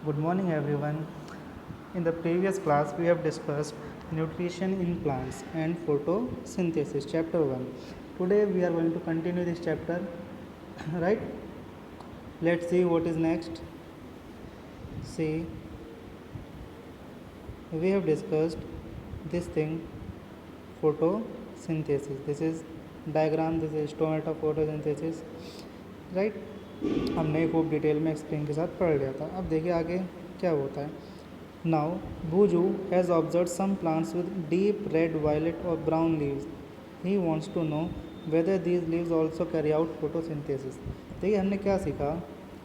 Good morning, everyone. In the previous class, we have discussed nutrition in plants and photosynthesis, chapter 1. Today, we are going to continue this chapter, right? Let's see what is next. See, we have discussed this thing, photosynthesis. This is diagram, this is stomata photosynthesis, right? हमने खूब detail में explain के साथ पढ़ लिया था. अब देखिए आगे क्या होता है. Now, Buju has observed some plants with deep red, violet or brown leaves. He wants to know whether these leaves also carry out photosynthesis. देखिए हमने क्या सीखा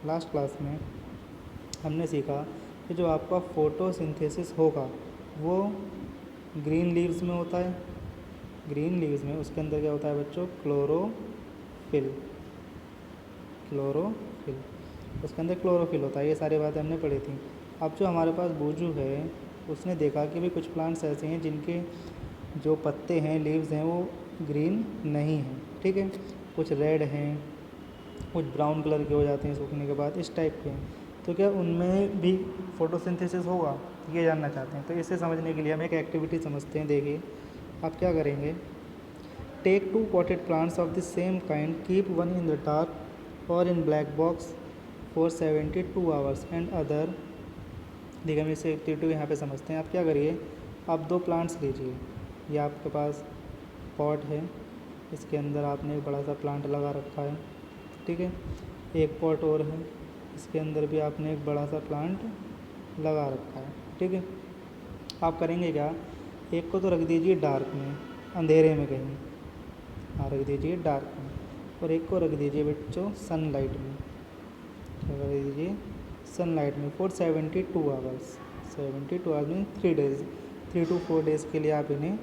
लास्ट क्लास में. हमने सीखा कि जो आपका फोटोसिंथेसिस होगा वो ग्रीन लीव्स में होता है. ग्रीन लीव्स में उसके अंदर क्या होता है बच्चों? क्लोरोफिल. उसके अंदर क्लोरोफिल होता है. ये सारी बातें हमने पढ़ी थी. अब जो हमारे पास बूजू है उसने देखा कि भाई कुछ प्लांट्स ऐसे हैं जिनके जो पत्ते हैं, लीव्स हैं, वो ग्रीन नहीं हैं. ठीक है, कुछ रेड हैं, कुछ ब्राउन कलर के हो जाते हैं सूखने के बाद, इस टाइप के हैं. तो क्या उनमें भी फोटोसिंथेसिस होगा, ये जानना चाहते हैं. तो इसे समझने के लिए हम एक एक्टिविटी समझते हैं. देखिए आप क्या करेंगे. Take 2 potted plants of the same kind, keep one in the dark or in black box for 72 hours and other. देखिए हम इसे एक्टिविटी यहाँ पे समझते हैं. आप क्या करिए, आप 2 प्लांट्स लीजिए. ये आपके पास पॉट है, इसके अंदर आपने एक बड़ा सा प्लांट लगा रखा है. ठीक है, एक पॉट और है, इसके अंदर भी आपने एक बड़ा सा प्लांट लगा रखा है. ठीक है, आप करेंगे क्या, एक को तो रख दीजिए डार्क में, अंधेरे में कहीं. हाँ, रख दीजिए डार्क में. और एक को रख दीजिए बच्चों सनलाइट में. क्या कर दीजिए? सनलाइट में for 72 hours. 72 hours mean 3 days, 3 to 4 days के लिए आप इन्हें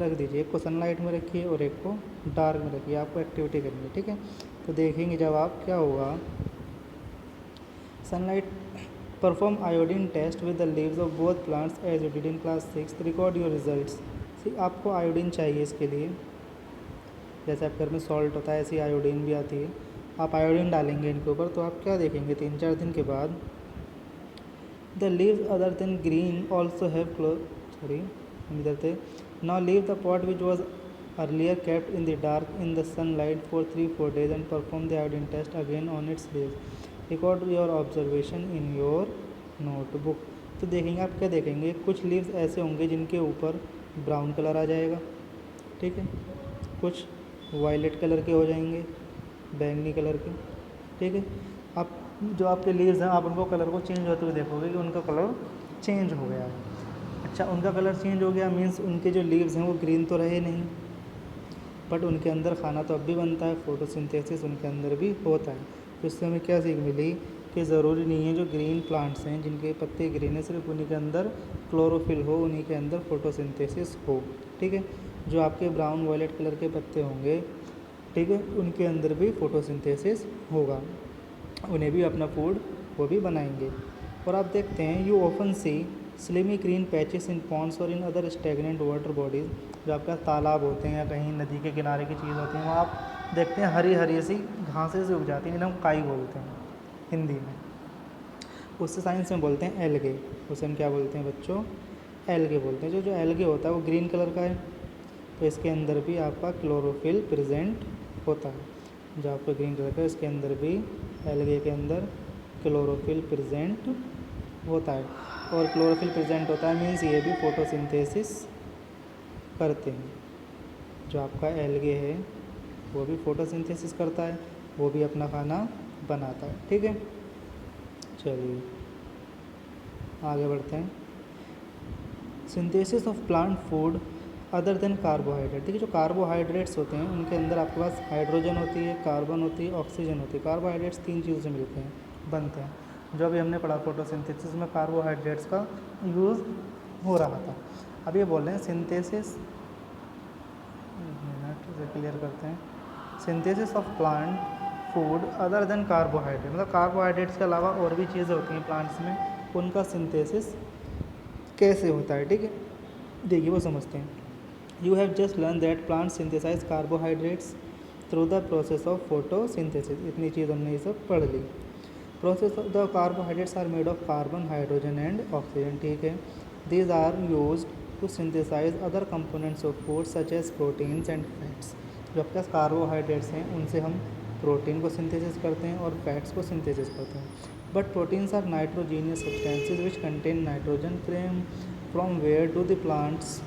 रख दीजिए. एक को सनलाइट में रखिए और एक को डार्क में रखिए. आपको एक्टिविटी करनी है. ठीक है, तो देखेंगे जब आप क्या होगा. Sunlight perform iodine test with the leaves of both plants as you did in class 6. Record your results. आपको आयोडीन चाहिए इसके लिए. जैसे आपके घर में सॉल्ट होता है ऐसी आयोडीन भी आती है. आप आयोडीन डालेंगे इनके ऊपर, तो आप क्या देखेंगे 3-4 दिन के बाद. The leaves other than green also have हम इधर थे. Now leave the pot which was earlier kept in the dark in the sunlight for 3-4 days and perform the iodine test again on its leaves. Record your observation in your notebook. तो देखेंगे आप क्या देखेंगे, कुछ leaves ऐसे होंगे जिनके ऊपर ब्राउन कलर आ जाएगा. ठीक है, कुछ वायलेट कलर के हो जाएंगे, बैंगनी कलर के. ठीक है, आप जो आपके लीव्स हैं आप उनको कलर को चेंज होते हुए देखोगे कि उनका कलर चेंज हो गया है. अच्छा, उनका कलर चेंज हो गया मीन्स उनके जो लीव्स हैं वो ग्रीन तो रहे नहीं, बट उनके अंदर खाना तो अब भी बनता है. फोटोसिंथेसिस उनके अंदर भी होता है. तो इससे हमें क्या सीख मिली कि ज़रूरी नहीं है जो ग्रीन प्लांट्स हैं जिनके पत्ते ग्रीन है सिर्फ उन्हीं के अंदर क्लोरोफिल हो, उन्हीं के अंदर फोटोसिंथेसिस हो. ठीक है, जो आपके ब्राउन वायलेट कलर के पत्ते होंगे, ठीक है, उनके अंदर भी फोटोसिंथेसिस होगा, उन्हें भी अपना फूड वो भी बनाएंगे. और आप देखते हैं you often see slimy green patches in ponds और in other stagnant water bodies. जो आपका तालाब होते हैं या कहीं नदी के किनारे की चीज़ होती हैं, वहाँ आप देखते हैं हरी हरी सी घासें से उग जाती हैं, इन्हें हम काई बोलते हैं हिंदी में. उससे साइंस में बोलते हैं एल्गे. उसे हम क्या बोलते हैं बच्चों? एल्गे बोलते हैं. जो एल्गे होता है वो ग्रीन कलर का है, तो इसके अंदर भी आपका क्लोरोफिल प्रेजेंट होता है. जो आपका ग्रीन कलर का है इसके अंदर भी एल्गे के अंदर क्लोरोफिल प्रेजेंट होता है. और क्लोरोफिल प्रेजेंट होता है मीन्स ये भी फोटोसिंथेसिस करते हैं. जो आपका एल्गे है वो भी फोटोसिंथेसिस करता है, वो भी अपना खाना बनाता है. ठीक है, चलिए आगे बढ़ते हैं. Synthesis of plant food other then carbohydrate. देखिए जो कार्बोहाइड्रेट्स होते हैं उनके अंदर आपके पास हाइड्रोजन होती है, कार्बन होती है, ऑक्सीजन होती है. कार्बोहाइड्रेट्स 3 चीज़ों से मिलते हैं, बनते हैं. जो अभी हमने पढ़ा फोटोसिंथेसिस में कार्बोहाइड्रेट्स का यूज़ हो रहा था. अब ये बोल रहे हैं सिंथेसिस, इसे क्लियर करते हैं. Synthesis of plant food other then carbohydrate, मतलब कार्बोहाइड्रेट्स के अलावा और भी चीज़ें होती हैं प्लांट्स में, उनका सिंथेसिस कैसे होता है. ठीक है, देखिए वो समझते हैं. You have just learned that plants synthesize carbohydrates through the process of photosynthesis. इतनी चीज़ हमने ये सब पढ़ ली. Process of the carbohydrates are made of carbon, hydrogen and oxygen, ठीक है। These are used to synthesise other components of food such as proteins and fats. जो आपके पास कार्बोहाइड्रेट्स हैं उनसे हम प्रोटीन को सिंथेसिस करते हैं और फैट्स को सिंथेसिस करते हैं। But proteins are nitrogenous substances which contain nitrogen from where do the plants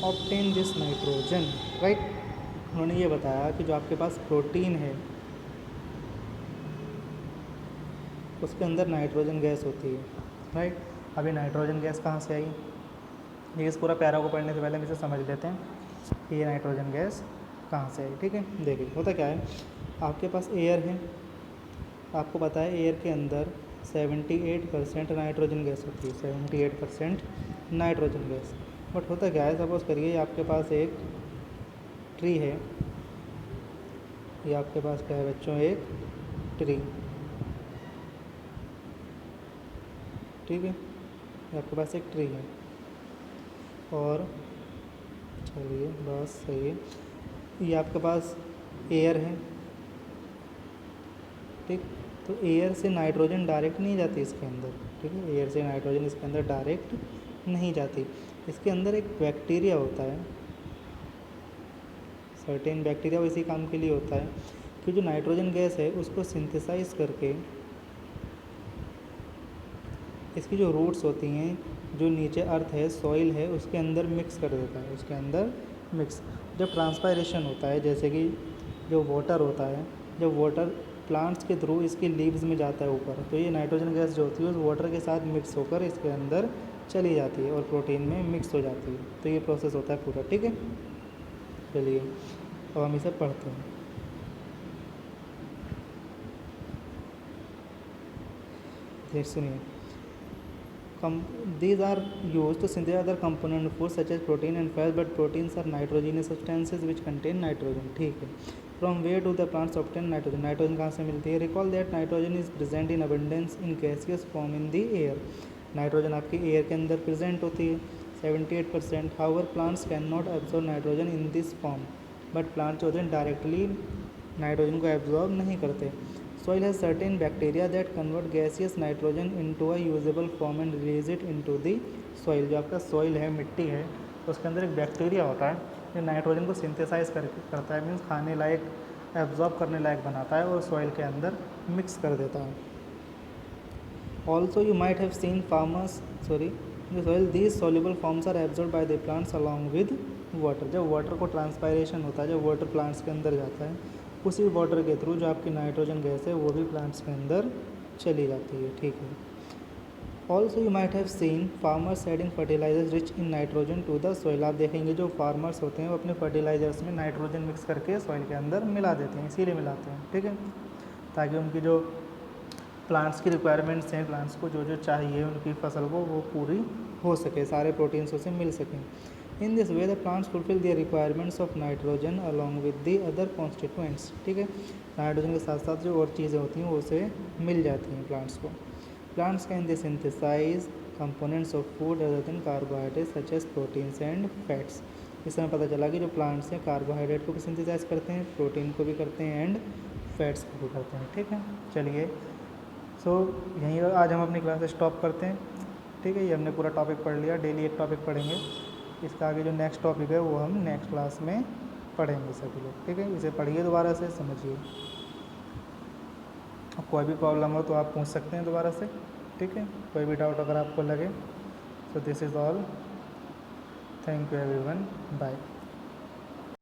obtain this nitrogen, right. उन्होंने ये बताया कि जो आपके पास प्रोटीन है उसके अंदर नाइट्रोजन गैस होती है, राइट। अभी नाइट्रोजन गैस कहाँ से आई, ये इस पूरा पैरा को पढ़ने से पहले हम इसे समझ लेते हैं कि ये नाइट्रोजन गैस कहाँ से आई, ठीक है। देखिए होता क्या है, आपके पास एयर है, आपको पता है एयर के अंदर 78% नाइट्रोजन गैस होती है, 78% नाइट्रोजन गैस। बट होता क्या है, सपोज करिए आपके पास एक ट्री है, ये आपके पास क्या है बच्चों, एक ट्री, ठीक है। ये आपके पास एक ट्री है और चलिए बस सही है, ये आपके पास एयर है, ठीक। तो एयर से नाइट्रोजन डायरेक्ट नहीं जाती इसके अंदर, ठीक है। एयर से नाइट्रोजन इसके अंदर डायरेक्ट नहीं जाती, इसके अंदर एक बैक्टीरिया होता है, सर्टेन बैक्टीरिया इसी काम के लिए होता है कि जो नाइट्रोजन गैस है उसको सिंथेसाइज करके इसकी जो रूट्स होती हैं, जो नीचे अर्थ है, सॉइल है, उसके अंदर मिक्स कर देता है, उसके अंदर मिक्स। जब ट्रांसपायरेशन होता है, जैसे कि जो वाटर होता है, जब वाटर प्लांट्स के थ्रू इसकी लीव्स में जाता है ऊपर, तो ये नाइट्रोजन गैस जो होती है उस वाटर के साथ मिक्स होकर इसके अंदर चली जाती है और प्रोटीन में मिक्स हो जाती है। तो ये प्रोसेस होता है पूरा, ठीक है। चलिए अब हम इसे पढ़ते हैं। देख सुनिए, these are used to synthesize other component of food such as protein and fats, but proteins are nitrogenous substances which contain nitrogen, ठीक है। From where do the plants obtain nitrogen? Nitrogen कहाँ से मिलती है? Recall that nitrogen is present in abundance in gaseous form in the air. Nitrogen आपकी air के अंदर present होती है 78%। However, plants cannot absorb nitrogen in this form, but plants जो होते हैं डायरेक्टली नाइट्रोजन को एब्जॉर्ब नहीं करते। Soil has certain bacteria that convert gaseous nitrogen into a usable form and release it into the soil. जो आपका soil है, मिट्टी है, तो उसके अंदर एक बैक्टीरिया होता है जो नाइट्रोजन को सिंथेसाइज करता है, मीन्स खाने लायक, एब्जॉर्ब करने लायक बनाता है और सॉइल के अंदर मिक्स कर देता है। Also you might have seen farmers the soil, these soluble forms are absorbed by the plants along with water. जब वाटर को ट्रांसपायरेशन होता है, जब वाटर प्लांट्स के अंदर जाता है, उसी वाटर के थ्रू जो आपकी नाइट्रोजन गैस है वो भी प्लांट्स के अंदर चली जाती है, ठीक है। Also you might have seen farmers adding fertilisers rich in nitrogen to the soil. आप देखेंगे जो फार्मर्स होते हैं वो अपने फर्टिलाइजर्स में नाइट्रोजन मिक्स करके सॉइल के अंदर मिला देते हैं, इसीलिए मिलाते हैं, ठीक है, ताकि उनकी जो प्लांट्स की रिक्वायरमेंट्स हैं, प्लांट्स को जो जो चाहिए उनकी फसल को वो पूरी हो सके, सारे प्रोटीन्स उसे मिल सकें। In this way the plants fulfil their requirements of nitrogen along with the other constituents, ठीक है। नाइट्रोजन के साथ साथ जो और चीज़ें होती हैं वो उसे मिल जाती हैं प्लांट्स को। Plants can they synthesise components of food other than carbohydrates such as proteins and fats. इस समय पता चला कि जो प्लांट्स हैं कार्बोहाइड्रेट को भी सिंथेसाइज करते हैं, प्रोटीन को भी करते हैं एंड फैट्स को भी करते हैं, ठीक है। चलिए यहीं आज हम अपनी क्लास स्टॉप करते हैं, ठीक है। ये हमने पूरा टॉपिक पढ़ लिया, डेली एक टॉपिक पढ़ेंगे, इसका आगे जो नेक्स्ट टॉपिक है वो हम नेक्स्ट क्लास में पढ़ेंगे सभी लोग, ठीक है। इसे पढ़िए, दोबारा से समझिए, कोई भी प्रॉब्लम हो तो आप पूछ सकते हैं दोबारा से, ठीक है। कोई भी डाउट अगर आपको लगे। So this is all, thank you everyone, bye.